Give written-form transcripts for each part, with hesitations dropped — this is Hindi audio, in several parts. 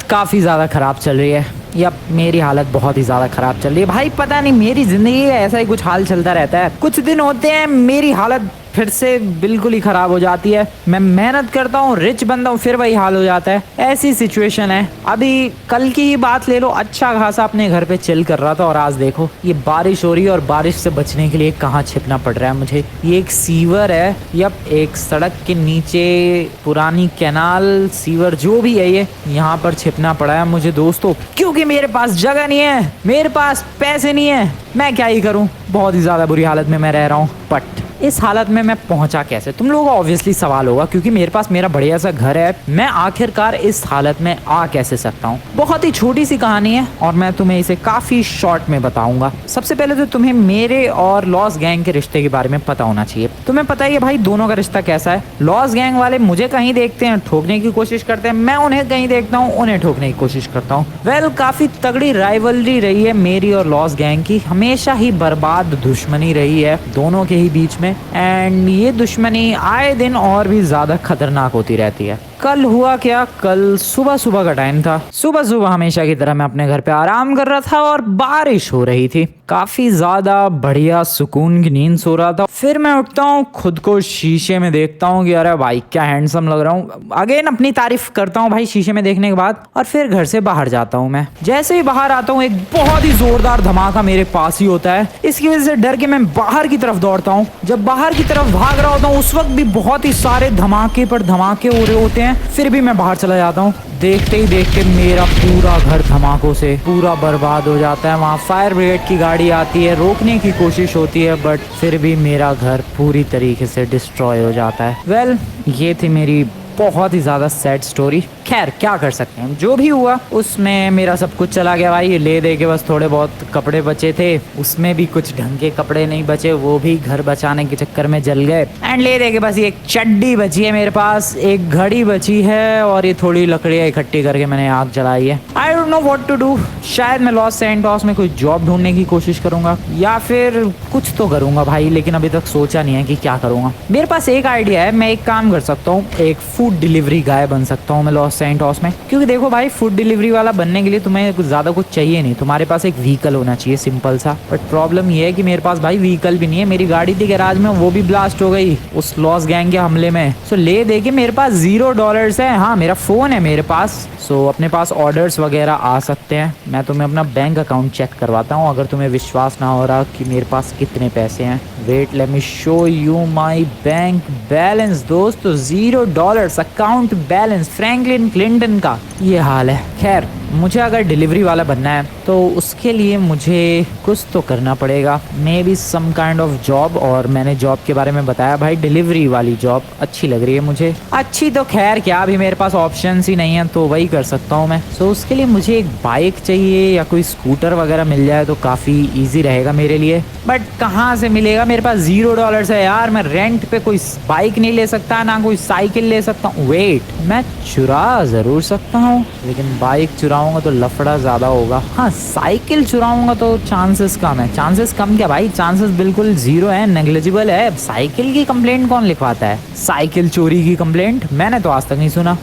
काफ़ी ज़्यादा ख़राब चल रही है। यप, मेरी हालत बहुत ही ज़्यादा ख़राब चल रही है भाई। पता नहीं, मेरी ज़िंदगी का ऐसा ही कुछ हाल चलता रहता है। कुछ दिन होते हैं मेरी हालत फिर से बिल्कुल ही ख़राब हो जाती है। मैं मेहनत करता हूँ, रिच बनता हूँ, फिर वही हाल हो जाता है। ऐसी सिचुएशन है। अभी कल की ही बात ले लो, अच्छा खासा अपने घर पे चिल कर रहा था और आज देखो ये बारिश हो रही है और बारिश से बचने के लिए कहाँ छिपना पड़ रहा है मुझे। ये एक सीवर है, यप, एक सड़क के नीचे पुरानी कैनाल सीवर जो भी है, ये यहाँ पर छिपना पड़ा है मुझे दोस्तों, क्योंकि मेरे पास जगह नहीं है, मेरे पास पैसे नहीं है। मैं क्या ही करूँ, बहुत ही ज़्यादा बुरी हालत में मैं रह रहा हूँ। बट इस हालत में मैं पहुंचा कैसे, तुम लोगों का ऑब्वियसली सवाल होगा, क्योंकि मेरे पास मेरा बढ़िया सा घर है। मैं आखिरकार इस हालत में आ कैसे सकता हूँ। बहुत ही छोटी सी कहानी है और मैं तुम्हें इसे काफी शॉर्ट में बताऊंगा। सबसे पहले तो तुम्हें मेरे और लॉस गैंग के रिश्ते के बारे में पता होना चाहिए। तुम्हें पता ही है भाई दोनों का रिश्ता कैसा है। लॉस गैंग वाले मुझे कहीं देखते हैं ठोकने की कोशिश करते हैं, मैं उन्हें कहीं देखता हूँ उन्हें ठोकने की कोशिश करता हूँ। वेल, काफी तगड़ी राइवलरी रही है मेरी और लॉस गैंग की। हमेशा ही बर्बाद दुश्मनी रही है दोनों के ही बीच में, एंड ये दुश्मनी आए दिन और भी ज्यादा खतरनाक होती रहती है। कल हुआ क्या, कल सुबह सुबह का टाइम था। सुबह सुबह हमेशा की तरह मैं अपने घर पे आराम कर रहा था और बारिश हो रही थी। काफी ज्यादा बढ़िया सुकून की नींद सो रहा था। फिर मैं उठता हूँ, खुद को शीशे में देखता हूँ कि अरे भाई क्या हैंडसम लग रहा हूँ। अगेन अपनी तारीफ करता हूँ भाई शीशे में देखने के बाद, और फिर घर से बाहर जाता हूँ। मैं जैसे ही बाहर आता हूँ एक बहुत ही जोरदार धमाका मेरे पास ही होता है। इसकी वजह से डर के मैं बाहर की तरफ दौड़ता हूँ। जब बाहर की तरफ भाग रहा होता हूँ उस वक्त भी बहुत ही सारे धमाके पर धमाके हो रहे होते हैं। फिर भी मैं बाहर चला जाता हूँ। देखते ही देखते मेरा पूरा घर धमाकों से पूरा बर्बाद हो जाता है। वहाँ फायर ब्रिगेड की गाड़ी आती है, रोकने की कोशिश होती है, बट फिर भी मेरा घर पूरी तरीके से डिस्ट्रॉय हो जाता है। वेल, ये थी मेरी बहुत ही ज़्यादा सैड स्टोरी। खैर क्या कर सकते हैं, जो भी हुआ उसमें मेरा सब कुछ चला गया भाई। ले दे के बस थोड़े बहुत कपड़े बचे थे, उसमें भी कुछ ढंग के कपड़े नहीं बचे, वो भी घर बचाने के चक्कर में जल गए। एंड ले दे के बस एक चड्डी बची है मेरे पास, एक घड़ी बची है और ये थोड़ी लकड़ियाँ इकट्ठी करके मैंने आग जलाई है। I don't know what to do. शायद मैं लॉस सैंटोस में कोई जॉब ढूंढने की कोशिश करूंगा या फिर कुछ तो करूंगा भाई, लेकिन अभी तक सोचा नहीं है कि क्या करूंगा। मेरे पास एक आइडिया है, मैं एक काम कर सकता हूँ, एक फूड डिलीवरी गाय बन सकता हूँ मैं लॉस सैंटोस में। क्योंकि देखो भाई, फूड डिलीवरी वाला बनने के लिए तुम्हें कुछ ज्यादा कुछ चाहिए नहीं, तुम्हारे पास एक व्हीकल होना चाहिए सिंपल सा। बट प्रॉब्लम ये है कि मेरे पास भाई व्हीकल भी नहीं है। मेरी गाड़ी थी गैराज में, वो भी ब्लास्ट हो गई उस लॉस गैंग के हमले में। सो ले दे के मेरे पास $0 है। हाँ, मेरा फोन है मेरे पास, सो अपने पास ऑर्डर्स वगैरह आ सकते हैं। मैं तुम्हें अपना बैंक अकाउंट चेक करवाता हूँ अगर तुम्हें विश्वास ना हो रहा कि मेरे पास कितने पैसे हैं। Wait, let me show you my bank balance. दोस्तों, $0 अकाउंट बैलेंस। फ्रैंकलिन क्लिंटन का ये हाल है। खैर, मुझे अगर डिलीवरी वाला बनना है तो उसके लिए मुझे कुछ तो करना पड़ेगा, maybe some kind of job. और मैंने जॉब के बारे में बताया भाई, डिलीवरी वाली जॉब अच्छी लग रही है मुझे। अच्छी तो खैर क्या, अभी मेरे पास ऑप्शंस ही नहीं है तो वही कर सकता हूँ मैं। सो उसके लिए मुझे एक बाइक चाहिए या कोई स्कूटर वगैरह मिल जाए तो काफ़ी ईजी रहेगा मेरे लिए। बट कहाँ से मिलेगा, मेरे पास $0 है यार। मैं रेंट पे कोई बाइक नहीं ले सकता, ना कोई साइकिल ले सकता हूँ। वेट, मैं चुरा ज़रूर सकता हूँ, लेकिन बाइक चुराऊंगा तो लफड़ा ज़्यादा होगा। हाँ, साइकिल चुराऊंगा तो चांसेस कम है। चांसेस कम क्या भाई, चांसेस बिल्कुल 0 है, नेग्लिजिबल है। साइकिल की कंप्लेंट कौन लिखवाता है, साइकिल चोरी की कंप्लेंट? मैंने तो आज तक नहीं सुना।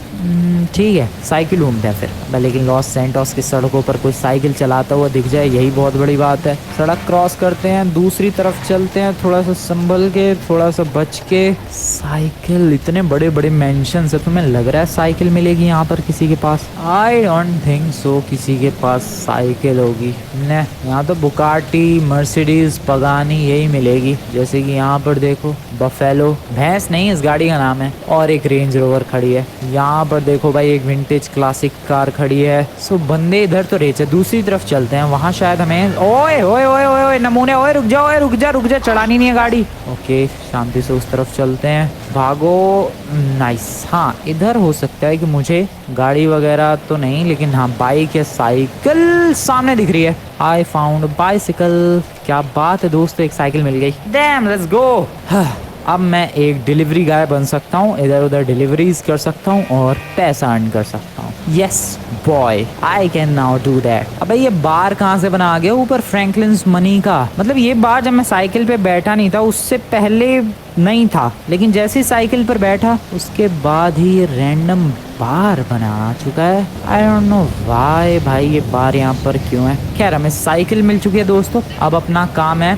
ठीक है, साइकिल ढूंढते हैं फिर। लेकिन लॉस सैंटोस की सड़कों पर कोई साइकिल चलाता हुआ दिख जाए, यही बहुत बड़ी बात है। सड़क क्रॉस करते हैं, दूसरी तरफ चलते हैं, थोड़ा सा संभल के, थोड़ा सा बच के। साइकिल, इतने बड़े बड़े मेंशन है, तुम्हें लग रहा है साइकिल मिलेगी यहाँ पर किसी के पास? आई डोंट थिंक सो किसी के पास साइकिल होगी। न, यहाँ तो बुगाटी, मर्सिडीज, पगानी यही मिलेगी। जैसे कि यहाँ पर देखो, बफेलो, भैंस नहीं इस गाड़ी का नाम है, और एक रेंज रोवर खड़ी है। यहाँ पर देखो भाई, एक विंटेज क्लासिक कार खड़ी है। सो बंदे इधर तो रेच है, दूसरी तरफ चलते हैं, वहाँ शायद हमें। ओए ओए ओए ओए ओए नमूने, ओए रुक जा, ओए रुक जा रुक जा, चढ़ानी नहीं है गाड़ी। ओके, शांति से उस तरफ चलते हैं, भागो। नाइस। हाँ, इधर हो सकता है कि मुझे गाड़ी वगैरह तो नहीं, लेकिन हाँ बाइक या साइकिल सामने दिख रही है। I found bicycle. क्या बात है दोस्तों, एक साइकिल मिल गई। Dam, let's go. अब मैं एक डिलीवरी गाय बन सकता हूँ, इधर उधर डिलीवरीज कर सकता हूँ और पैसा अर्न कर सकता हूँ। Yes boy, I can now do that. अब ये बार कहाँ से बना आ गया ऊपर, फ्रैंकलिन्स मनी का? मतलब ये बार जब मैं साइकिल पे बैठा नहीं था उससे पहले नहीं था, लेकिन जैसे ही साइकिल पर बैठा उसके बाद ही ये रैंडम बार बना चुका है। आई डोंट नो वाई भाई ये बार यहाँ पर क्यों है। खैर हमें साइकिल मिल चुकी है दोस्तों, अब अपना काम है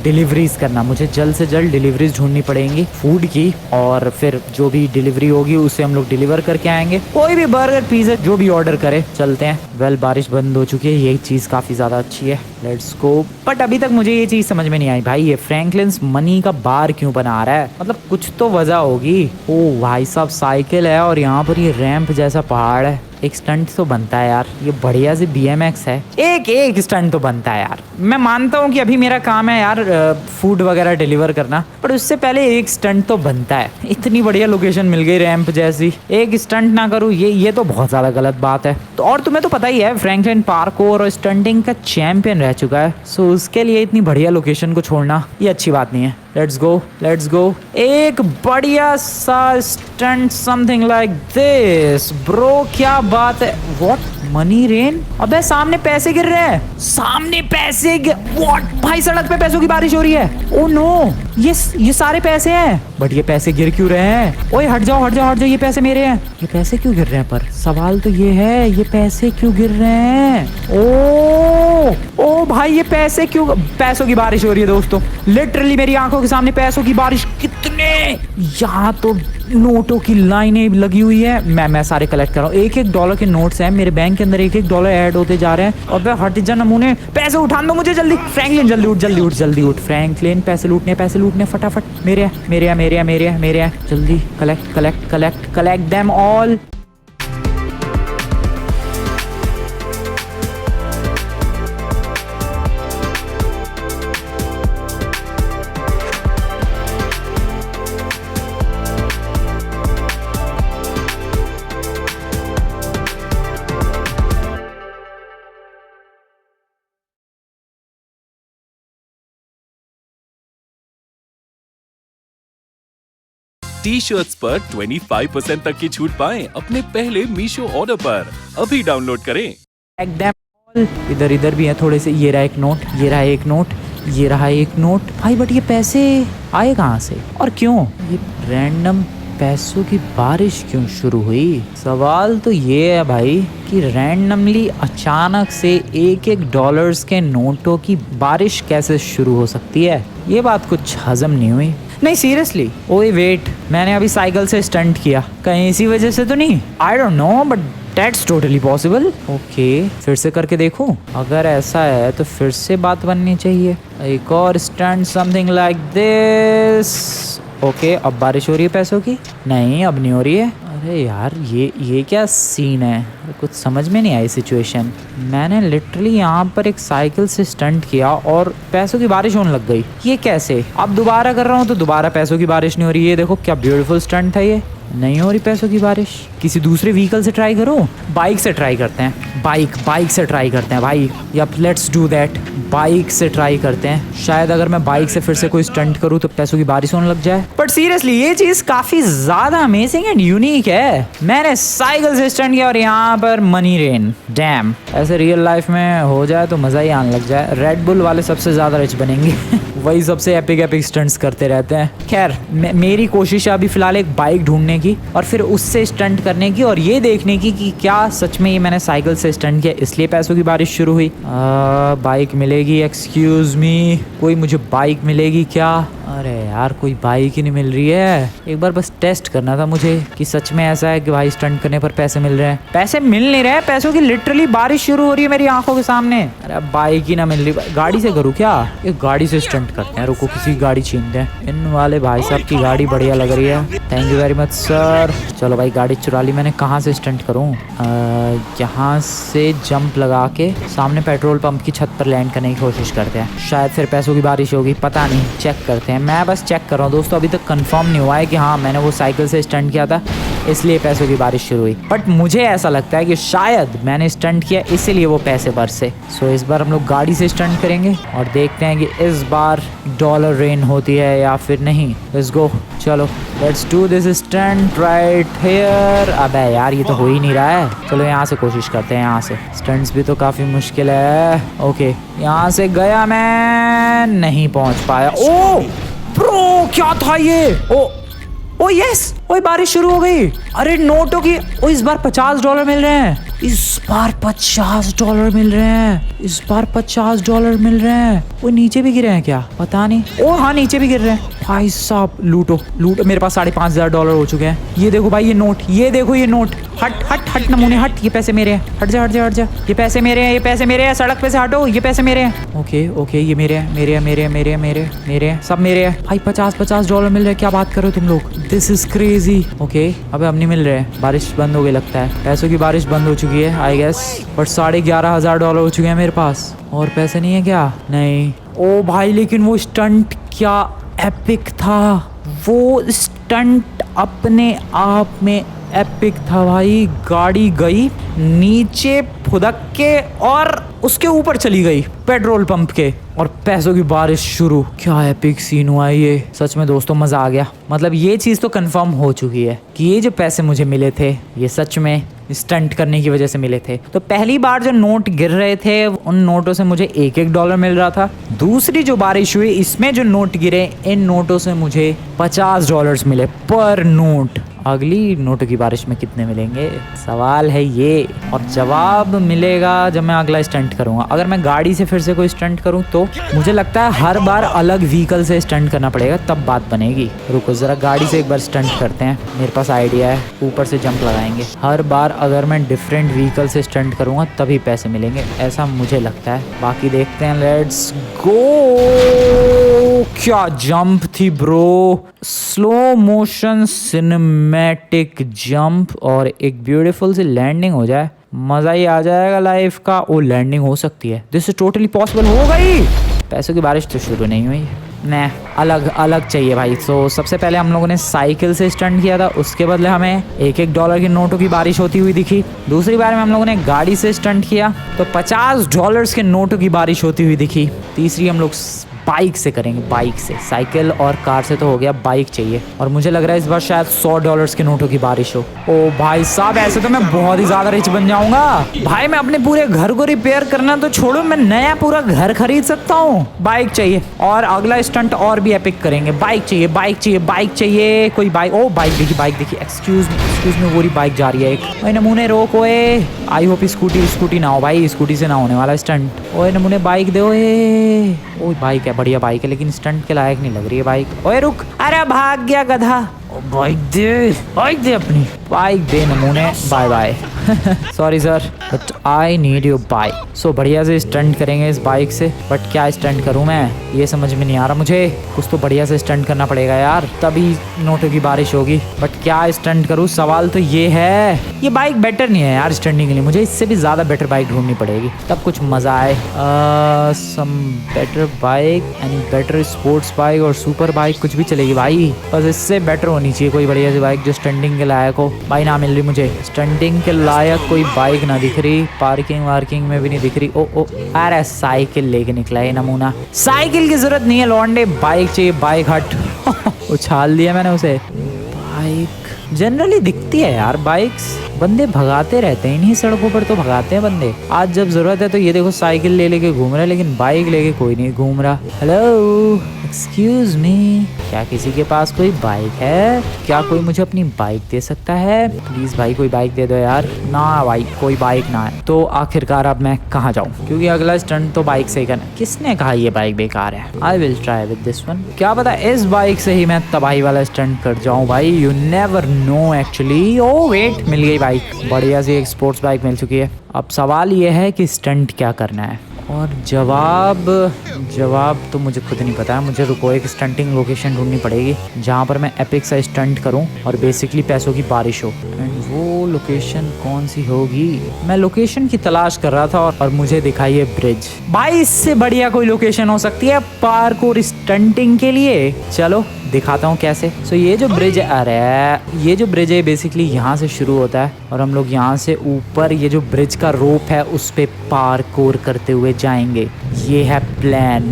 डिलीवरीज करना। मुझे जल्द से जल्द डिलीवरीज ढूंढनी पड़ेंगी फूड की, और फिर जो भी डिलीवरी होगी उसे हम लोग डिलीवर करके आएंगे। कोई भी बर्गर पिज्जा जो भी ऑर्डर करे। चलते हैं। वेल बारिश बंद हो चुकी है, यही चीज काफी ज्यादा अच्छी है। Let's go. बट अभी तक मुझे ये चीज समझ में नहीं आई भाई, ये फ्रैंकलिन्स मनी का बार क्यों बना रहा है? मतलब कुछ तो वजह होगी। ओ भाई साहब साइकिल है और यहाँ पर ये रैंप जैसा पहाड़ है। एक स्टंट तो बनता है यार, ये बढ़िया से BMX है। एक स्टंट तो बनता है यार। मैं मानता हूँ कि अभी मेरा काम है यार फूड वगैरह डिलीवर करना, पर उससे पहले एक स्टंट तो बनता है। इतनी बढ़िया लोकेशन मिल गई रैंप जैसी, एक स्टंट ना करूँ ये तो बहुत ज्यादा गलत बात है। तो और तुम्हें तो पता ही है फ्रैंकलिन पार्कोर और स्टंटिंग का चैंपियन रह चुका है, सो उसके लिए इतनी बढ़िया लोकेशन को छोड़ना ये अच्छी बात नहीं है। Let's go. एक बढ़िया सा stunt something like this bro. क्या बात है। व्हाट? Money rain? अबे सामने पैसे गिर रहे हैं, सामने पैसे व्हाट भाई, सड़क पे पैसों की बारिश हो रही है। ओ नो, ये सारे पैसे हैं। बट ये पैसे गिर क्यों रहे हैं? ओए हट जाओ, ये पैसे मेरे हैं। ये पैसे क्यों गिर रहे हैं? पर सवाल तो ये है, ये पैसे क्यों गिर रहे हैं? ओ भाई ये पैसे क्यों? पैसों की बारिश हो रही है दोस्तों, लिटरली मेरी आंखों के सामने पैसों की बारिश। कितने यहाँ तो नोटों की लाइनें लगी हुई है। मैं सारे कलेक्ट कर रहा हूँ। $1 के नोट्स हैं मेरे बैंक के अंदर, $1 ऐड होते जा रहे हैं। और हट जा नमूने, पैसे उठा दो मुझे जल्दी। फ्रैंकलिन जल्दी उठ फ्रैंकलिन, पैसे लूटने फटाफट। मेरे जल्दी collect them all. T shirts पर 25% तक की छूट पाएं अपने पहले मीशो ऑर्डर पर। अभी डाउनलोड करें। इधर भी है थोड़े से। ये रहा एक नोट, ये रहा एक नोट भाई। बट ये पैसे आए कहाँ से और क्यों? ये रैंडम पैसों की बारिश क्यों शुरू हुई? सवाल तो ये है भाई कि रैंडमली अचानक से $1 के नोटों की बारिश कैसे शुरू हो सकती है? ये बात कुछ हजम नहीं हुई। नहीं सीरियसली। ओए वेट, मैंने अभी साइकिल से स्टंट किया, कहीं इसी वजह से तो नहीं? आई don't no but that's totally possible. Okay फिर से करके देखूं। अगर ऐसा है तो फिर से बात बननी चाहिए। एक और stunt something like this. Okay अब बारिश हो रही है पैसों की? नहीं अब नहीं हो रही है। अरे यार ये क्या सीन है? कुछ समझ में नहीं आई सिचुएशन। मैंने लिटरली यहाँ पर एक साइकिल से स्टंट किया और पैसों की बारिश होने लग गई। ये कैसे? अब दोबारा कर रहा हूँ तो दोबारा पैसों की बारिश नहीं हो रही है। देखो क्या ब्यूटीफुल स्टंट था ये। नहीं हो रही पैसों की बारिश। किसी दूसरे व्हीकल से ट्राई करो। बाइक से ट्राई करते हैं। बाइक से ट्राई करते हैं भाई। Yup let's do that. Bike से ट्राई करते हैं। शायद अगर मैं बाइक से फिर से कोई स्टंट करूँ तो पैसों की बारिश होने लग जाए। बट सीरियसली ये चीज काफी ज्यादा अमेजिंग एंड यूनिक है। मैंने साइकिल से स्टंट किया और यहाँ पर मनी रेन। डैम, ऐसे रियल लाइफ में हो जाए तो मजा ही आने लग जाए। रेड बुल वाले सबसे ज्यादा रिच बनेंगे वही सबसे एपिक स्टंट्स करते रहते हैं। खैर मेरी कोशिश है अभी फिलहाल एक बाइक ढूंढने की और फिर उससे स्टंट करने की और ये देखने की कि क्या सच में ये मैंने साइकिल से स्टंट किया इसलिए पैसों की बारिश शुरू हुई। बाइक मिलेगी? एक्सक्यूज मी, कोई मुझे बाइक मिलेगी क्या? अरे यार कोई बाइक ही नहीं मिल रही है। एक बार बस टेस्ट करना था मुझे कि सच में ऐसा है कि भाई स्टंट करने पर पैसे मिल रहे हैं। पैसे मिल नहीं रहे, पैसों की लिटरली बारिश शुरू हो रही है मेरी आंखों के सामने। अरे बाइक ही ना मिल रही। गाड़ी से करूँ क्या? एक गाड़ी से स्टंट करते हैं। रुको किसी गाड़ी छीनते हैं। इन वाले भाई साहब की गाड़ी बढ़िया लग रही है। Thank you very much sir. चलो भाई गाड़ी चुरा ली मैंने। कहाँ से स्टंट करूँ? यहाँ से जंप लगा के सामने पेट्रोल पंप की छत पर लैंड करने की कोशिश करते हैं। शायद फिर पैसों की बारिश होगी, पता नहीं। चेक करते हैं। मैं बस चेक कर रहा हूँ दोस्तों, अभी तक कंफर्म नहीं हुआ है कि हाँ मैंने वो साइकिल से स्टंट किया था इसलिए पैसों की बारिश शुरू हुई। बट मुझे ऐसा लगता है कि शायद मैंने स्टंट किया इसीलिए वो पैसे बरसे। सो इस बार हम लोग गाड़ी से स्टंट करेंगे और देखते हैं कि इस बार डॉलर रेन होती है या फिर नहीं। Let's go. चलो let's do this stunt right here. अबे यार ये तो हो ही नहीं रहा है। चलो यहाँ से कोशिश करते हैं। यहाँ से स्टंट्स भी तो काफी मुश्किल है। ओके यहाँ से गया मैं, नहीं पहुंच पाया। ओ ब्रो क्या था ये? ओ यस, ओए बारिश शुरू हो गई। अरे नोटों की, ओ इस बार $50 मिल रहे हैं। इस बार $50 मिल रहे हैं। इस बार $50 मिल रहे हैं। वो नीचे भी गिरे हैं क्या? पता नहीं। ओ हाँ, नीचे भी गिर रहे हैं। भाई साहब लूटो लूटो। मेरे पास $5,500 हो चुके हैं। ये देखो भाई, ये नोट, ये देखो ये नोट। हट हट हट नमूने हट, ये पैसे मेरे हैं। हट जा हट जा हट जा। ये पैसे मेरे हैं, ये पैसे मेरे हैं। सड़क पे से हटो, ये पैसे मेरे हैं। ओके ओके, ये मेरे हैं, मेरे हैं, मेरे हैं, मेरे हैं, मेरे हैं, मेरे हैं, सब मेरे हैं। भाई $50 मिल रहे हैं। क्या बात करो तुम लोग, दिस इज क्रेजी। ओके, अबे अब नहीं मिल रहे हैं। बारिश बंद हो गई लगता है। पैसों की बारिश बंद हो चुकी है आई गेस। बट $11,500 हो चुके हैं मेरे पास। और पैसे नहीं है क्या? नहीं। ओ भाई, लेकिन वो स्टंट क्या एपिक था। वो स्टंट अपने आप में एपिक था भाई। गाड़ी गई नीचे फुदक के और उसके ऊपर चली गई पेट्रोल पंप के, और पैसों की बारिश शुरू। क्या एपिक सीन हुआ ये, सच में दोस्तों मजा आ गया। मतलब ये चीज तो कंफर्म हो चुकी है कि ये जो पैसे मुझे मिले थे ये सच में स्टंट करने की वजह से मिले थे। तो पहली बार जो नोट गिर रहे थे उन नोटों से मुझे $1 मिल रहा था। दूसरी जो बारिश हुई इसमें जो नोट गिरे, इन नोटों से मुझे $50 मिले पर नोट। अगली नोटों की बारिश में कितने मिलेंगे, सवाल है ये। और जवाब मिलेगा जब मैं अगला स्टंट करूंगा। अगर मैं गाड़ी से फिर से कोई स्टंट करूं तो मुझे लगता है हर बार अलग व्हीकल से स्टंट करना पड़ेगा, तब बात बनेगी। रुको जरा, गाड़ी से एक बार स्टंट करते हैं। मेरे पास आइडिया है, ऊपर से जंप लगाएंगे। हर बार अगर मैं डिफरेंट व्हीकल से स्टंट करूंगा तभी पैसे मिलेंगे, ऐसा मुझे लगता है। बाकी देखते हैं, लेट्स गो। क्या जंप थी bro, slow motion cinematic jump और एक ब्यूटीफुल सी लैंडिंग हो जाए, मजा ही आ जाएगा लाइफ का। वो लैंडिंग हो सकती है, दिस इज टोटली पॉसिबल। हो गई। पैसों की बारिश तो शुरू नहीं हुई, नहीं अलग अलग चाहिए भाई। तो सबसे पहले हम लोगों ने साइकिल से स्टंट किया था, उसके बदले हमें $1 की नोटों की बारिश होती हुई दिखी। दूसरी बार में हम लोगों ने गाड़ी से स्टंट किया तो $50 के नोटों की बारिश होती हुई दिखी। तीसरी हम लोग बाइक से करेंगे, बाइक से। साइकिल और कार से तो हो गया, बाइक चाहिए। और मुझे लग रहा है इस बार शायद $100 के नोटों की बारिश हो। ओ भाई साहब, ऐसे तो मैं बहुत ही ज्यादा रिच बन जाऊंगा भाई। मैं अपने पूरे घर को रिपेयर करना तो छोड़ो, मैं नया पूरा घर खरीद सकता हूँ। बाइक चाहिए। और अगला स्टंट और भी एपिक करेंगे। बाइक चाहिए, बाइक चाहिए, बाइक चाहिए। कोई बाइक, ओ बाइक दिखी, बाइक दिखी। एक्सक्यूज मी, पूरी बाइक जा रही है एक। ओए नमूने रोको। आई होप स्कूटी ना हो भाई, स्कूटी से ना होने वाला स्टंट। ओए नमूने बाइक दो। ओ बाइक है, बढ़िया बाइक है, लेकिन स्टंट के लायक नहीं लग रही है बाइक। ओए रुक, अरे भाग गया गधा। बाइक दे अपनी बाइक दे नमूने। Bye bye. Sorry sir, but I need your bike. So बढ़िया से स्टंट करेंगे इस बाइक से। बट क्या स्टंट करूं मैं, ये समझ में नहीं आ रहा मुझे। कुछ तो बढ़िया से स्टंट करना पड़ेगा यार, तभी नोटों की बारिश होगी। बट क्या स्टंट करूं, सवाल तो ये है। ये बाइक बेटर नहीं है यार स्टंटिंग के लिए, मुझे इससे भी ज्यादा बेटर बाइक ढूंढनी पड़ेगी तब कुछ मजा आए। Some better bike, any better sports bike और सुपर बाइक कुछ भी चलेगी भाई, बस इससे बेटर होनी चाहिए कोई बढ़िया सी बाइक जो स्टंटिंग के लायक हो। भाई ना मिल रही मुझे स्टंटिंग के लायक कोई बाइक, ना दिख रही। पार्किंग वार्किंग में भी नहीं दिख रही। ओ अरे साइकिल लेके निकला है नमूना। साइकिल की जरूरत नहीं है लौंडे, बाइक चाहिए। बाइक हट। उछाल दिया मैंने उसे। बाइक जनरली दिखती है यार, बाइक्स बंदे भगाते रहते हैं, इन्हीं सड़कों पर तो भगाते हैं बंदे। आज जब जरूरत है तो ये देखो साइकिल लेके घूम रहा है, लेकिन बाइक लेके कोई नहीं घूम रहा। हेलो एक्सक्यूज मी, क्या किसी के पास कोई बाइक है? क्या कोई मुझे अपनी बाइक दे सकता है? प्लीज भाई कोई बाइक दे दो यार। ना भाई कोई बाइक ना है। तो आखिरकार अब मैं कहाँ जाऊँ, क्योंकि अगला स्टंट तो बाइक से ही करना। किसने कहा ये बाइक बेकार है? I will try with this one. क्या पता इस बाइक से ही मैं तबाही वाला स्टंट कर जाऊँ भाई, you never know actually. Oh wait, मिल गई बाइक, बढ़िया सी एक स्पोर्ट्स बाइक मिल चुकी है। अब सवाल ये है कि स्टंट क्या करना है, और जवाब तो मुझे खुद नहीं पता है। मुझे रुको एक स्टंटिंग लोकेशन ढूंढनी पड़ेगी जहाँ पर मैं एपिक सा स्टंट करूँ और बेसिकली पैसों की बारिश हो। एंड वो लोकेशन कौन सी होगी? मैं लोकेशन की तलाश कर रहा था और मुझे दिखाई है ब्रिज। भाई इससे बढ़िया कोई लोकेशन हो सकती है पार्कोर स्टंटिंग के लिए। चलो दिखाता हूँ कैसे। सो ये जो ब्रिज है, अरे ये जो ब्रिज है बेसिकली यहाँ से शुरू होता है और हम लोग यहाँ से ऊपर ये जो ब्रिज का रोप है उस पे पार्कोर करते हुए जाएंगे। ये है प्लान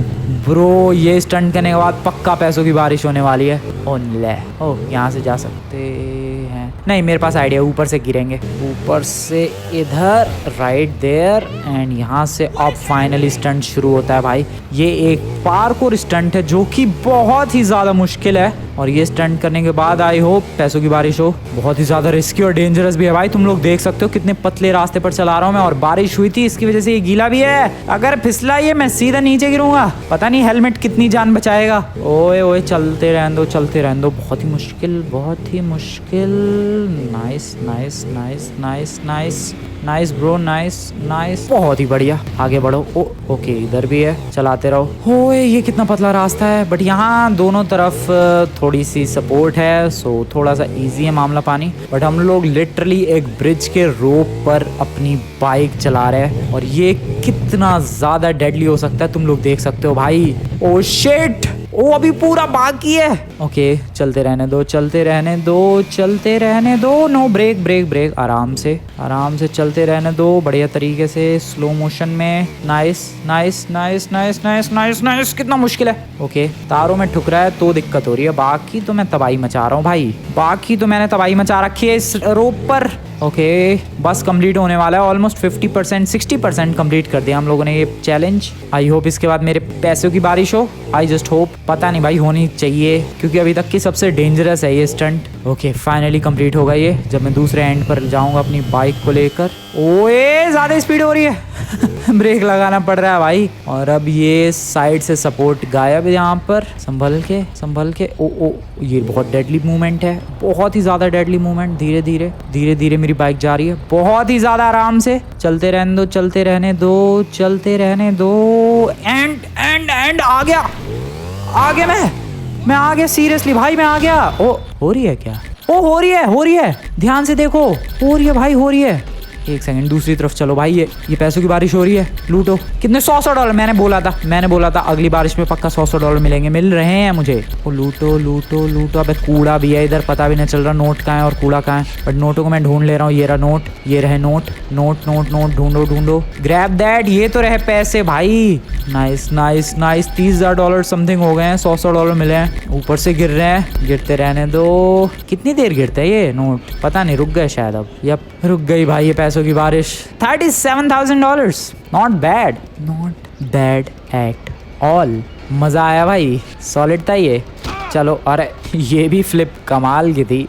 ब्रो। ये स्टंट करने के बाद पक्का पैसों की बारिश होने वाली है। ओ ले, ओ यहाँ से जा सकते हैं। नहीं, मेरे पास आइडिया, ऊपर से गिरेंगे, ऊपर से इधर, राइट देयर, एंड यहाँ से अब फाइनली स्टंट शुरू होता है भाई। ये एक पार्कोर स्टंट है जो कि बहुत ही ज़्यादा मुश्किल है, और ये स्टंट करने के बाद आई होप पैसों की बारिश हो। बहुत ही ज़्यादा रिस्की और डेंजरस भी है भाई, तुम लोग देख सकते हो कितने पतले रास्ते पर चला रहा हूँ मैं, और बारिश हुई थी इसकी वजह से ये गीला भी है। अगर फिसला ये मैं सीधा नीचे गिरूंगा, पता नहीं हेलमेट कितनी जान बचाएगा। ओए ओए, चलते रहने दो, चलते रहने दो, बहुत ही मुश्किल, बहुत ही मुश्किल। Nice nice nice nice nice nice bro, nice nice, बहुत ही बढ़िया, आगे बढ़ो। ओके, इधर भी है, चलाते रहो। ओए ये कितना पतला रास्ता है, बट यहाँ दोनों तरफ थोड़ी सी सपोर्ट है, सो थोड़ा सा इजी है मामला पानी। बट हम लोग लिटरली एक ब्रिज के रोप पर अपनी बाइक चला रहे हैं, और ये कितना ज्यादा डेडली हो सकता है तुम लोग देख सकते हो भाई। ओ शिट, ओ अभी पूरा बाकी है। ओके, चलते रहने दो, चलते रहने दो, चलते रहने दो, नो ब्रेक ब्रेक ब्रेक, आराम से चलते रहने दो, बढ़िया तरीके से, स्लो मोशन में। Nice nice nice nice nice nice nice, कितना मुश्किल है। ओके, तारों में ठुक रहा है तो दिक्कत हो रही है, बाकी तो मैं तबाही मचा रहा हूँ भाई, बाकी तो मैंने तबाही मचा रखी है इस रोप पर। ओके, बस कंप्लीट होने वाला है, ऑलमोस्ट 50% 60% कंप्लीट कर दिया हम लोगों ने ये चैलेंज। आई होप इसके बाद मेरे पैसों की बारिश हो, आई जस्ट होप, पता नहीं भाई, होनी चाहिए, क्योंकि अभी तक की सबसे डेंजरस है ये स्टंट। ओके, फाइनली कंप्लीट होगा ये, जब मैं दूसरे एंड पर जाऊंगा अपनी बाइक को लेकर। ओए ज़्यादा स्पीड हो रही है ब्रेक लगाना पड़ रहा है भाई। और अब ये साइड से सपोर्ट गायब है यहाँ पर, संभल के। ओ ये बहुत डेडली मूवमेंट है, बहुत ही ज़्यादा डेडली मूवमेंट। धीरे धीरे मेरी बाइक जा रही है, बहुत ही ज़्यादा आराम से, चलते रहने दो, चलते रहने दो, चलते रहने दो। एंड आ गया मैं आ गया, सीरियसली भाई मैं आ गया। ओ हो रही है क्या? ओ हो रही है, ध्यान से देखो, हो रही है भाई, हो रही है। एक सेकंड, दूसरी तरफ चलो भाई, ये पैसों की बारिश हो रही है, लूटो। कितने? $100 मैंने बोला था अगली बारिश में पक्का $100 मिलेंगे, मिल रहे हैं मुझे। वो लूटो। अबे कूड़ा भी है इधर, पता भी नहीं चल रहा नोट कहाँ है और कूड़ा कहाँ है, बट नोटों को मैं ढूंढ ले रहा हूँ। ये रहा नोट, ये रहे नोट, ढूंढो, ग्रैब दैट। ये तो रहे पैसे भाई, नाइस $30,000 समथिंग हो गए हैं, $100 मिले हैं। ऊपर से गिर रहे हैं, गिरते रहने दो। कितनी देर गिरते हैं ये नोट, पता नहीं, रुक गए शायद अब। यप, रुक गई भाई ये पैसों की बारिश। $37,000, नॉट बैड एट ऑल। मजा आया भाई, सॉलिड था ये। चलो, अरे ये भी फ्लिप कमाल की थी।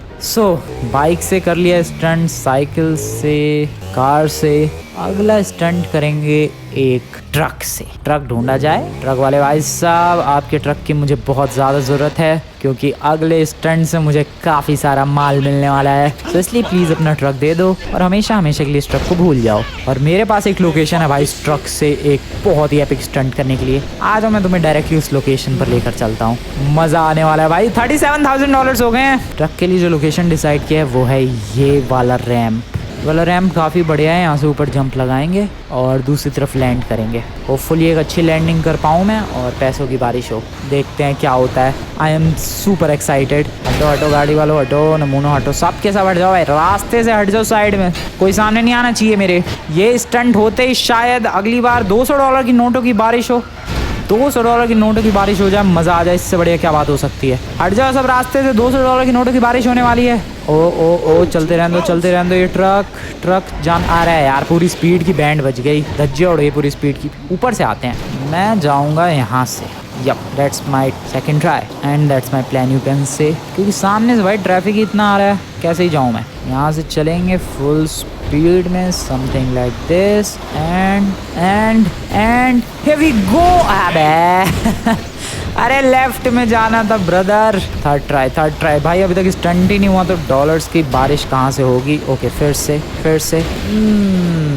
बाइक से कर लिया स्टंट, साइकिल से, कार से, अगला स्टंट करेंगे एक ट्रक से। ट्रक ढूंढा जाए। ट्रक वाले भाई साहब, आपके ट्रक की मुझे बहुत ज़्यादा ज़रूरत है, क्योंकि अगले स्टंट से मुझे काफ़ी सारा माल मिलने वाला है। तो इसलिए प्लीज़ अपना ट्रक दे दो, और हमेशा के लिए इस ट्रक को भूल जाओ। और मेरे पास एक लोकेशन है भाई इस ट्रक से एक बहुत ही एपिक स्टंट करने के लिए। आ जाओ, मैं तुम्हें डायरेक्टली उस लोकेशन पर लेकर चलता हूँ, मज़ा आने वाला है भाई। $37,000 हो गए हैं। ट्रक के लिए जो लोकेशन डिसाइड किया है वो है ये वाला रैम्प काफ़ी बढ़िया है। यहाँ से ऊपर जंप लगाएंगे और दूसरी तरफ लैंड करेंगे। होपफुली एक अच्छी लैंडिंग कर पाऊँ मैं और पैसों की बारिश हो। देखते हैं क्या होता है। I am super excited. हटो गाड़ी वालों, हटो, नमूनो हटो, सब के सब हट जाओ भाई, रास्ते से हट जाओ, साइड में कोई सामने नहीं आना चाहिए मेरे। ये स्टंट होते ही शायद अगली बार $200 की नोटों की बारिश हो, $200 की नोटों की बारिश हो जाए, मज़ा आ जाए। इससे बढ़िया क्या बात हो सकती है। हट जाओ सब रास्ते से, $200 की नोटों की बारिश होने वाली है। ओ चलते रहने दो। ये ट्रक जान आ रहा है यार, पूरी स्पीड की बैंड बज गई, धज्जियाँ उड़ गई पूरी स्पीड की। ऊपर से आते हैं, मैं जाऊंगा यहाँ से। Yup, that's my second try and that's my plan, you can say. क्योंकि सामने से भाई ट्रैफिक इतना आ रहा है, कैसे ही जाऊँ मैं। यहाँ से चलेंगे फुल स्पीड में, something like this, and here we go. अबे अरे लेफ्ट में जाना था ब्रदर। थर्ड ट्राई भाई, अभी तक स्टंट ही नहीं हुआ तो डॉलर्स की बारिश कहाँ से होगी। ओके, फिर से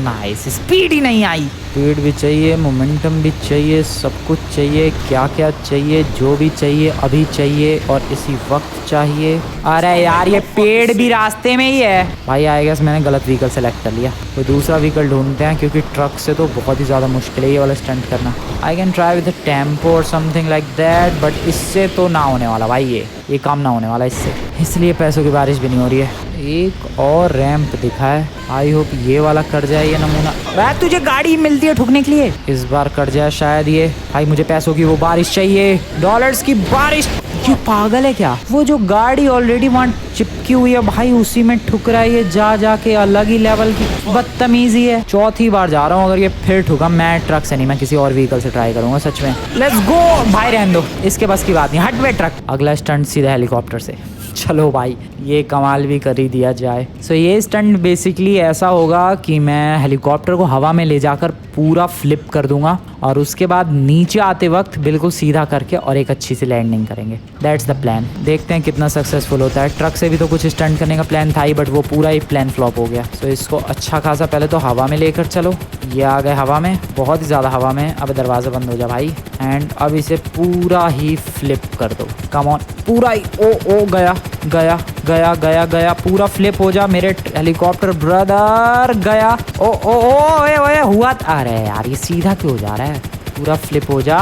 नाइस। स्पीड ही नहीं आई। स्पीड भी चाहिए, मोमेंटम भी चाहिए, सब कुछ चाहिए। क्या चाहिए, जो भी चाहिए अभी चाहिए और इसी वक्त चाहिए। अरे यार, ये पेड़ भी रास्ते में ही है भाई। आई गेस मैंने गलत व्हीकल सेलेक्ट कर लिया। कोई दूसरा व्हीकल ढूंढते हैं, क्योंकि ट्रक से तो बहुत ही ज़्यादा मुश्किल है ये वाला स्टंट करना। I can try with tempo और समथिंग लाइक दैट, बट इससे तो ना होने वाला भाई, ये काम ना होने वाला इससे, इसलिए पैसों की बारिश भी नहीं हो रही है। एक और रैंप दिखा है, आई होप ये वाला कर जाए ये नमूना। भाई तुझे गाड़ी मिलती है ठुकने के लिए, इस बार कर जाए शायद ये। भाई मुझे पैसों की वो बारिश चाहिए, डॉलर्स की बारिश। ये पागल है क्या? वो जो गाड़ी ऑलरेडी वहाँ चिपकी हुई है भाई, उसी में ठुकरा है ये जा के। अलग ही लेवल की बदतमीजी है। चौथी बार जा रहा हूँ, अगर ये फिर ठुका मैं ट्रक से नहीं, मैं किसी और व्हीकल से ट्राई करूंगा सच में। लेट्स गो भाई, रहने दो, इसके बस की बात नहीं। हट वे ट्रक। अगला स्टंट सीधा हेलीकॉप्टर से। चलो भाई, ये कमाल भी कर ही दिया जाए। सो ये स्टंट बेसिकली ऐसा होगा कि मैं हेलीकॉप्टर को हवा में ले जाकर पूरा फ्लिप कर दूंगा और उसके बाद नीचे आते वक्त बिल्कुल सीधा करके और एक अच्छी सी लैंडिंग करेंगे। That's the plan. देखते हैं कितना सक्सेसफुल होता है। ट्रक से भी तो कुछ स्टंट करने का प्लान था ही, बट वो पूरा ही प्लान फ्लॉप हो गया। सो इसको अच्छा खासा पहले तो हवा में लेकर चलो। ये आ गए हवा में, बहुत ही ज़्यादा हवा में। अब दरवाज़ा बंद हो जा भाई। एंड अब इसे पूरा ही फ्लिप कर दो। कम ऑन, पूरा ही। ओ गया गया गया गया गया, पूरा फ्लिप हो जा मेरे हेलीकॉप्टर ब्रदर। गया। ओए हुआ। अरे यार, ये सीधा क्यों हो जा रहा है? पूरा फ्लिप हो जा।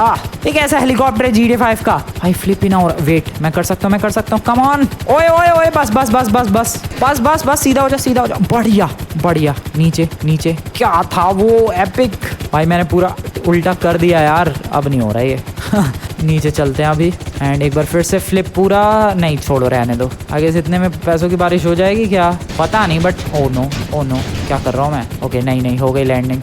एक ऐसा हेलीकॉप्टर है GTA 5 का भाई, फ्लिप ही ना हो रहा। वेट, मैं कर सकता हूँ। Come on. ओए बस सीधा हो जा। बढ़िया। नीचे क्या था वो? एपिक भाई, मैंने पूरा उल्टा कर दिया यार। अब नहीं हो रहा ये। नीचे चलते हैं अभी एंड एक बार फिर से फ्लिप। पूरा नहीं, छोड़ो, रहने दो। आगे से इतने में पैसों की बारिश हो जाएगी क्या? पता नहीं, बट ओ नो क्या कर रहा हूँ मैं? ओके, नहीं हो गई लैंडिंग।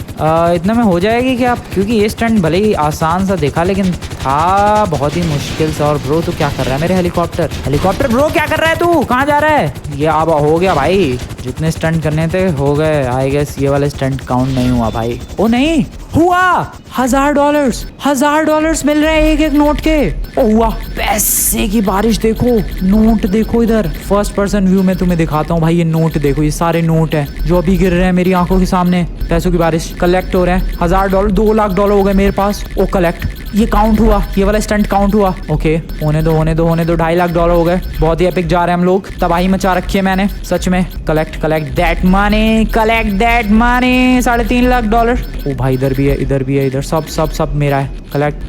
इतने में हो जाएगी क्या? क्योंकि ये स्टंट भले ही आसान सा दिखा, लेकिन था बहुत ही मुश्किल सा। और ब्रो, तू क्या कर रहा है मेरे हेलीकॉप्टर ब्रो, क्या कर रहा है तू? कहाँ जा रहा है? ये अब हो गया भाई, जितने स्टंट करने थे हो गए। आई गेस ये वाला स्टंट काउंट नहीं हुआ भाई। ओ नहीं हुआ। $1000 मिल रहे हैं एक नोट के। ओ हुआ, पैसे की बारिश देखो, नोट देखो इधर। फर्स्ट पर्सन व्यू में तुम्हें दिखाता हूँ भाई। ये नोट देखो, ये सारे नोट हैं जो अभी गिर रहे हैं मेरी आंखों के सामने। पैसों की बारिश कलेक्ट हो रहे हैं। $1000, $2 लाख हो गए मेरे पास। ओ कलेक्ट, ये काउंट हुआ, ये वाला स्टंट काउंट हुआ। ओके, होने दो। $2.5 लाख हो गए। बहुत ही एपिक जा रहे हैं हम लोग। तबाही मचा रखी है मैंने सच में। Collect that money. $3.5 लाख। ओ भाई, इधर भी है, इधर सब मेरा है।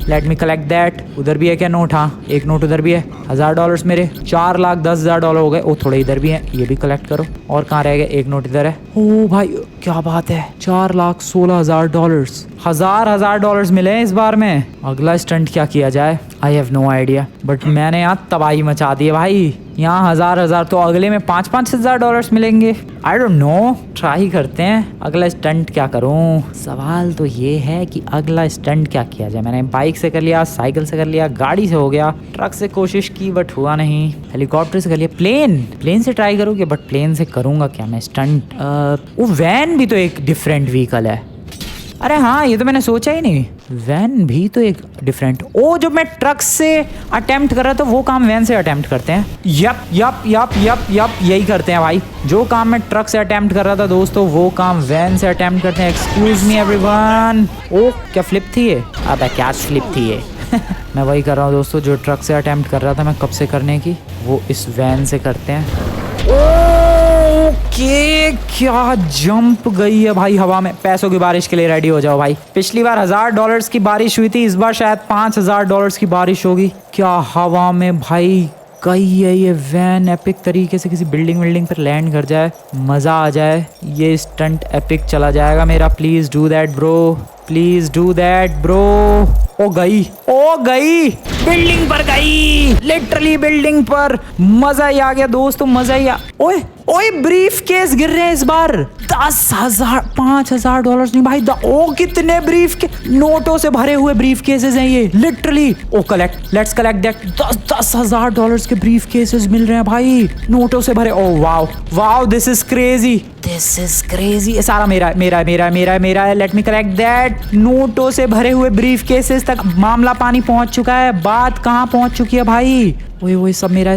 Let me collect that. उधर भी है क्या नोट? हाँ, एक नोट उधर भी है। $1000 मेरे। $4,10,000 हो गए। ओ थोड़े इधर भी है, ये भी कलेक्ट करो। और कहाँ रह गए? एक नोट इधर है। ओ भाई, क्या बात है, $4,16,000। $1,000 मिले हैं इस बार में। अगला स्टंट क्या किया जाए? I have no idea, but मैंने यहाँ तबाही मचा दी है भाई। यहाँ $1,000 तो अगले में $5,000 मिलेंगे। आई डोंट नो, ट्राई करते हैं। अगला स्टंट क्या करूँ? सवाल तो ये है कि अगला स्टंट क्या किया जाए। मैंने बाइक से कर लिया, साइकिल से कर लिया, गाड़ी से हो गया, ट्रक से कोशिश की बट हुआ नहीं, हेलीकॉप्टर से कर लिया, प्लेन से ट्राई करूँगी, बट प्लेन से करूँगा क्या मैं स्टंट? वो वैन भी तो एक डिफरेंट व्हीकल है। अरे हाँ, ये तो मैंने सोचा ही नहीं। वैन भी तो एक डिफरेंट। ओ, जो मैं ट्रक से अटेम्प्ट कर रहा था वो काम वैन से अटेम्प्ट करते हैं। यप, यही करते हैं भाई। जो काम मैं ट्रक से अटेम्प्ट कर रहा था दोस्तों, वो काम वैन से अटेम्प्ट करते हैं। Excuse me everyone. ओ, क्या फ्लिप थी ये? अबे क्या फ्लिप थी ये? मैं वही कर रहा हूँ दोस्तों जो ट्रक से अटेम्प्ट कर रहा था मैं कब से करने की, वो इस वैन से करते हैं। ओके, क्या जंप गई है भाई हवा में। पैसों की बारिश के लिए रेडी हो जाओ भाई। पिछली बार $1000 की बारिश हुई थी, इस बार शायद $5000 की बारिश होगी। क्या हवा में भाई गई है ये वैन। एपिक तरीके से किसी बिल्डिंग पर लैंड कर जाए, मजा आ जाए। ये स्टंट एपिक चला जाएगा मेरा। Please do that bro. Oh गई, बिल्डिंग पर गई, लिटरली बिल्डिंग पर। मजा ही आ गया दोस्तों, मजा ही आ। ओए ब्रीफ केस गिर रहे हैं इस बार। $5,000 नहीं भाई। ओ कितने ब्रीफ के नोटों से भरे हुए ब्रीफ केसेस हैं ये, literally. Oh let's collect that. $10,000 के ब्रीफ केसेस मिल रहे हैं भाई, नोटों से भरे। Oh wow, this is crazy. सारा मेरा है। Let me collect that. नोटों से भरे हुए ब्रीफ केसेस तक मामला पानी पहुंच चुका है। बात कहां पहुंच चुकी है भाई? वही सब मेरा है।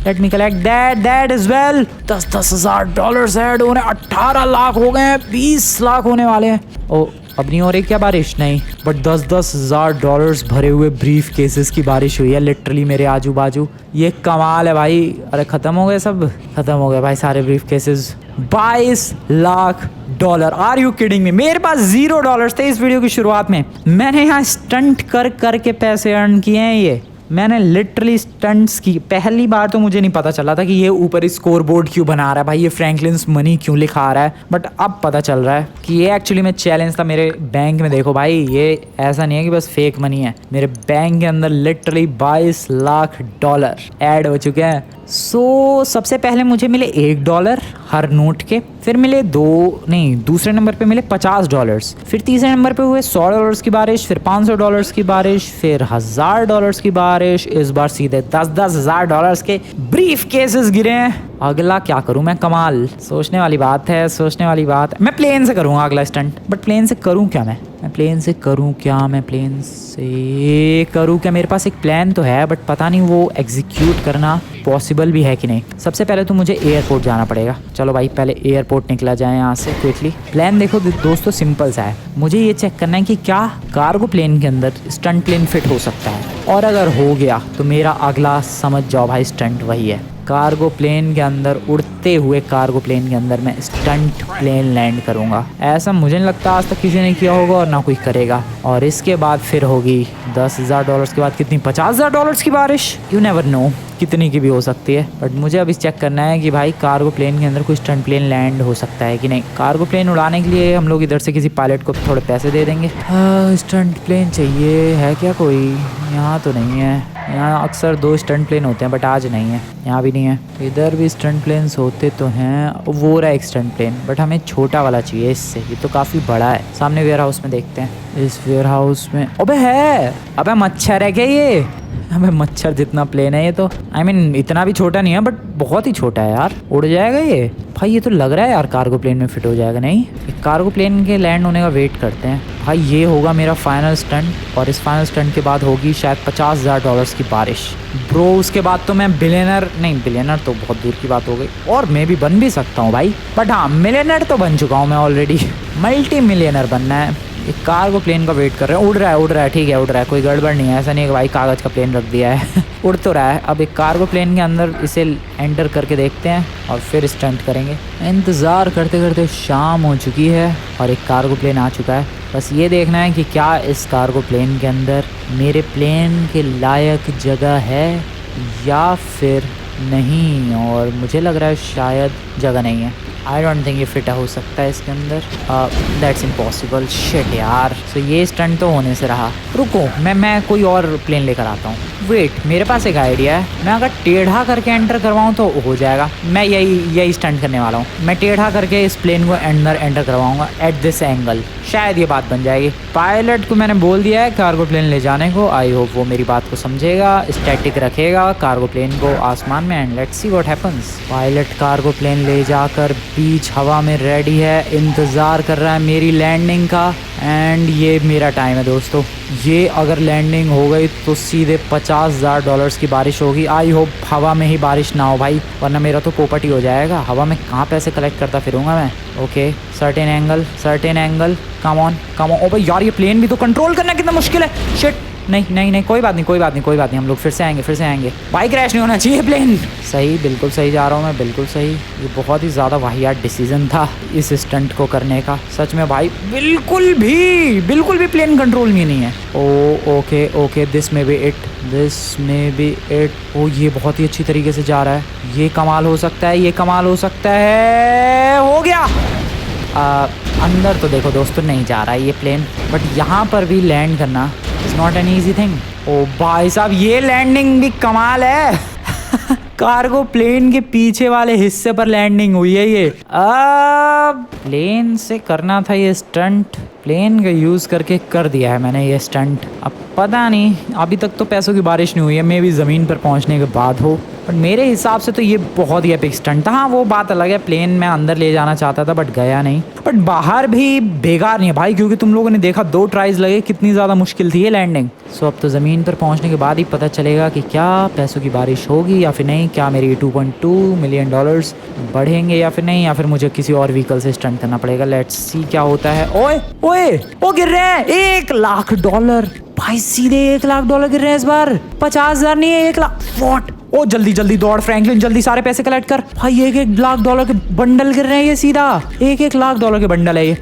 Let me collect that is well. $10,000 add होने, 18 लाख हो गए, 20 लाख होने वाले हैं। ओ, अब नहीं हो रही क्या बारिश? नहीं, बट $10,000 भरे हुए ब्रीफ केसेस की बारिश हुई है लिटरली मेरे आजू बाजू। ये कमाल है भाई। अरे खत्म हो गए भाई सारे briefcases. $22 lakh. Are you kidding me? मेरे पास $0 थे इस वीडियो की शुरुआत में। मैंने यहाँ स्टंट कर के पैसे अर्न किए हैं। ये मैंने लिटरली स्टंट्स की पहली बार तो मुझे नहीं पता चला था कि ये ऊपर स्कोर बोर्ड क्यों बना रहा है भाई, ये फ्रैंकलिन्स मनी क्यों लिखा रहा है, बट अब पता चल रहा है कि ये एक्चुअली में चैलेंज था मेरे बैंक में। देखो भाई ये ऐसा नहीं है कि बस फेक मनी है, मेरे बैंक के अंदर लिटरली 22 लाख डॉलर ऐड हो चुके हैं। सो सबसे पहले मुझे मिले $1 हर नोट के, फिर मिले दूसरे नंबर पे मिले $50, फिर तीसरे नंबर पे हुए $100 की बारिश, फिर $500 की बारिश, फिर $1000 की बारिश, इस बार सीधे 10-10 हजार डॉलर्स के ब्रीफ केसेस गिरे हैं। अगला क्या करूं मैं, कमाल, सोचने वाली बात है, सोचने वाली बात है। मैं प्लेन से करूंगा अगला स्टंट, बट प्लेन से करूं क्या मैं प्लेन से करूं क्या मेरे पास एक प्लान तो है, बट पता नहीं वो एग्जीक्यूट करना पॉसिबल भी है कि नहीं। सबसे पहले तो मुझे एयरपोर्ट जाना पड़ेगा। चलो भाई पहले एयरपोर्ट निकला जाए यहाँ से क्विकली। प्लान देखो दोस्तों सिंपल सा है, मुझे ये चेक करना है कि क्या कार्गो प्लेन के अंदर स्टंट प्लेन फिट हो सकता है, और अगर हो गया तो मेरा अगला समझ जाओ भाई स्टंट वही है, कार्गो प्लेन के अंदर, उड़ते हुए कार्गो प्लेन के अंदर मैं स्टंट प्लेन लैंड करूंगा। ऐसा मुझे नहीं लगता आज तक किसी ने किया होगा और ना कोई करेगा। और इसके बाद फिर होगी $10,000 के बाद कितनी, $50,000 की बारिश। यू नेवर नो कितनी की भी हो सकती है, बट मुझे अभी चेक करना है कि भाई कार्गो प्लेन के अंदर कोई स्टंट प्लेन लैंड हो सकता है कि नहीं। कार्गो प्लेन उड़ाने के लिए हम लोग इधर से किसी पायलट को थोड़े पैसे दे देंगे। स्टंट प्लेन चाहिए, है क्या कोई? यहाँ तो नहीं है, यहाँ अक्सर 2 स्टंट प्लेन होते हैं बट आज नहीं है, यहाँ भी नहीं है। इधर भी स्टंट प्लेन्स होते तो हैं, वो रहा एक स्टंट प्लेन, बट हमें छोटा वाला चाहिए इससे, ये तो काफ़ी बड़ा है। सामने वेयर हाउस में देखते हैं, इस वेयर हाउस में अबे है, अबे मच्छर है क्या ये? अबे मच्छर जितना प्लेन है ये तो, I mean, इतना भी छोटा नहीं है बट बहुत ही छोटा है यार। उड़ जाएगा ये भाई, ये तो लग रहा है यार कार्गो प्लेन में फिट हो जाएगा। नहीं, कार्गो प्लेन के लैंड होने का वेट करते हैं भाई। ये होगा मेरा फाइनल स्टंट, और इस फाइनल स्टंट के बाद होगी शायद $50,000 की बारिश ब्रो। उसके बाद तो मैं बिलियनर तो बहुत दूर की बात हो गई, और मैं भी बन भी सकता हूँ भाई, बट हाँ मिलियनर तो बन चुका हूँ मैं ऑलरेडी। मल्टी मिलियनर बनना है। एक कार्गो प्लेन का वेट कर रहे हैं, उड़ रहा है, ठीक है उड़ रहा है, कोई गड़बड़ नहीं है। ऐसा नहीं है कि भाई कागज़ का प्लेन रख दिया है उड़ तो रहा है। अब एक कार्गो प्लेन के अंदर इसे एंटर करके देखते हैं और फिर स्टंट करेंगे। इंतज़ार करते करते शाम हो चुकी है और एक कार्गो प्लेन आ चुका है। बस ये देखना है कि क्या इस कार्गो प्लेन के अंदर मेरे प्लेन के लायक जगह है या फिर नहीं, और मुझे लग रहा है शायद जगह नहीं है। आई डोंट थिंक ये फिट हो सकता है इसके अंदर, दैट्स इम्पॉसिबल। शिट यार, तो ये स्टंट तो होने से रहा। रुको मैं कोई और प्लेन लेकर आता हूँ। वेट, मेरे पास एक आइडिया है, मैं अगर टेढ़ा करके एंटर करवाऊँ तो हो जाएगा। मैं यही स्टंट करने वाला हूँ, मैं टेढ़ा करके इस प्लेन को अंदर एंटर करवाऊंगा एट दिस एंगल, शायद ये बात बन जाएगी। पायलट को मैंने बोल दिया है कार्गो प्लेन ले जाने को, आई होप वो मेरी बात को समझेगा, स्टैटिक रखेगा कार्गो प्लेन को आसमान में, and let's see what happens. Pilot cargo plane ले जाकर बीच हवा में रेडी है, इंतज़ार कर रहा है मेरी लैंडिंग का, एंड ये मेरा टाइम है दोस्तों। ये अगर लैंडिंग हो गई तो सीधे $50,000 की बारिश होगी। आई होप हवा में ही बारिश ना हो भाई, वरना मेरा तो पोपट ही हो जाएगा। हवा में कहाँ पैसे कलेक्ट करता फिरूंगा मैं। Okay, certain angle, come on. Oh भाई यार, ये प्लेन भी तो कंट्रोल करना कितना मुश्किल है। शिट, नहीं, कोई बात नहीं, हम लोग फिर से आएंगे। भाई क्रैश नहीं होना चाहिए प्लेन। सही, बिल्कुल सही जा रहा हूँ मैं, बिल्कुल सही। ये बहुत ही ज़्यादा वाहियात डिसीजन था इस स्टंट को करने का, सच में भाई। बिल्कुल भी प्लेन कंट्रोल में नहीं है। ओके, दिस में बी इट। ओ, ये बहुत ही अच्छी तरीके से जा रहा है, ये कमाल हो सकता है, हो गया। अंदर तो देखो दोस्तों नहीं जा रहा है ये प्लेन, बट यहाँ पर भी लैंड करना it's not an easy thing. Oh भाई साहब, ये लैंडिंग भी कमाल है कार्गो प्लेन के पीछे वाले हिस्से पर लैंडिंग हुई है ये। अब प्लेन से करना था ये स्टंट, प्लेन का यूज़ करके कर दिया है मैंने ये स्टंट। अब पता नहीं, अभी तक तो पैसों की बारिश नहीं हुई है, मे भी ज़मीन पर पहुंचने के बाद हो, बट मेरे हिसाब से तो ये बहुत ही एपिक स्टंट था। हाँ, वो बात अलग है, प्लेन मैं अंदर ले जाना चाहता था बट गया नहीं, बट बाहर भी बेकार नहीं है भाई, क्योंकि तुम लोगों ने देखा 2 ट्राइज लगे, कितनी ज़्यादा मुश्किल थी ये लैंडिंग। सो अब तो ज़मीन पर पहुंचने के बाद ही पता चलेगा कि क्या पैसों की बारिश होगी या फिर नहीं, क्या मेरी $2.2 मिलियन बढ़ेंगे या फिर नहीं, या फिर मुझे किसी और व्हीकल से स्टंट करना पड़ेगा। लेट्स सी क्या होता है। ओ गिर रहे हैं $1,00,000 भाई, सीधे $1,00,000 गिर रहे हैं इस बार। 50,000 नहीं है, 1,00,000। व्हाट? ओ जल्दी दौड़ फ्रैंकलिन, जल्दी सारे पैसे कलेक्ट कर भाई। $1,00,000 के बंडल गिर रहे हैं, ये सीधा $1,00,000 के बंडल है ये।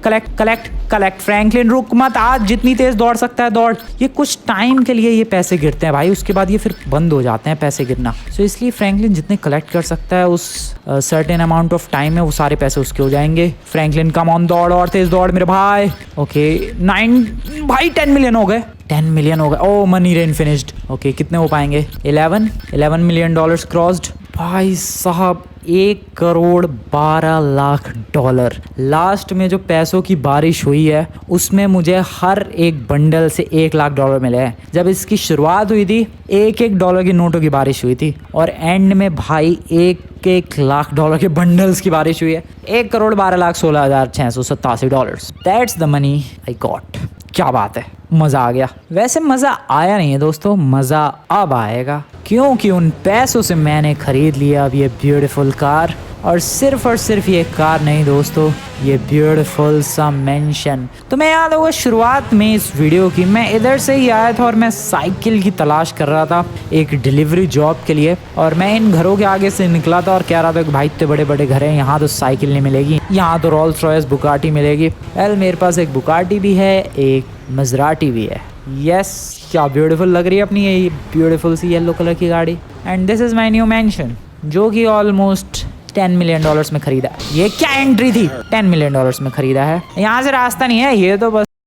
Collect collect collect. फ्रैंकलिन रुक मत, आज जितनी तेज दौड़ सकता है दौड़। ये कुछ टाइम के लिए ये पैसे गिरते हैं भाई, उसके बाद ये फिर बंद हो जाते हैं पैसे गिरना। सो इसलिए फ्रैंकलिन जितने कलेक्ट कर सकता है उस सर्टेन अमाउंट ऑफ टाइम में वो सारे पैसे उसके हो जाएंगे। फ्रैंकलिन कम ऑन, दौड़ और तेज दौड़ मेरे भाई। ओके 9 भाई 10 मिलियन हो गए, 10 मिलियन हो गए। ओ मनी रेन फिनिश्ड। ओके कितने हो पाएंगे? 11 मिलियन डॉलर्स क्रॉस्ड। भाई साहब 1 करोड़ 12 लाख डॉलर। लास्ट में जो पैसों की बारिश हुई है उसमें मुझे हर एक बंडल से 1 लाख डॉलर मिले हैं। जब इसकी शुरुआत हुई थी 1-1 डॉलर की नोटों की बारिश हुई थी और एंड में भाई 1-1 लाख डॉलर के बंडल्स की बारिश हुई है। 1 crore 12 lakh 16,687 dollar. That's the money I got. क्या बात है, मज़ा आ गया। वैसे मज़ा आया नहीं है दोस्तों, मज़ा अब आएगा क्योंकि उन पैसों से मैंने खरीद लिया अब ये ब्यूटीफुल कार। और सिर्फ ये कार नहीं दोस्तों, ये ब्यूटीफुल सा मेंशन। तो मैं याद होगा शुरुआत में इस वीडियो की मैं इधर से ही आया था और मैं साइकिल की तलाश कर रहा था एक डिलीवरी जॉब के लिए। और मैं इन घरों के आगे से निकला था और कह रहा था कि भाई इतने बड़े बड़े घर हैं, यहाँ तो साइकिल नहीं मिलेगी, यहाँ तो रोल्स रॉयस बुगाटी मिलेगी। वेल मेरे पास एक बुगाटी भी है, एक मजराटी भी है। यस क्या ब्यूटीफुल लग रही है अपनी ये ब्यूटीफुल सी येलो कलर की गाड़ी। And this is my new mention जो कि ऑलमोस्ट 10 मिलियन डॉलर्स में खरीदा है। ये क्या एंट्री थी, 10 मिलियन डॉलर्स में खरीदा है। यहाँ से रास्ता नहीं है, ये तो बस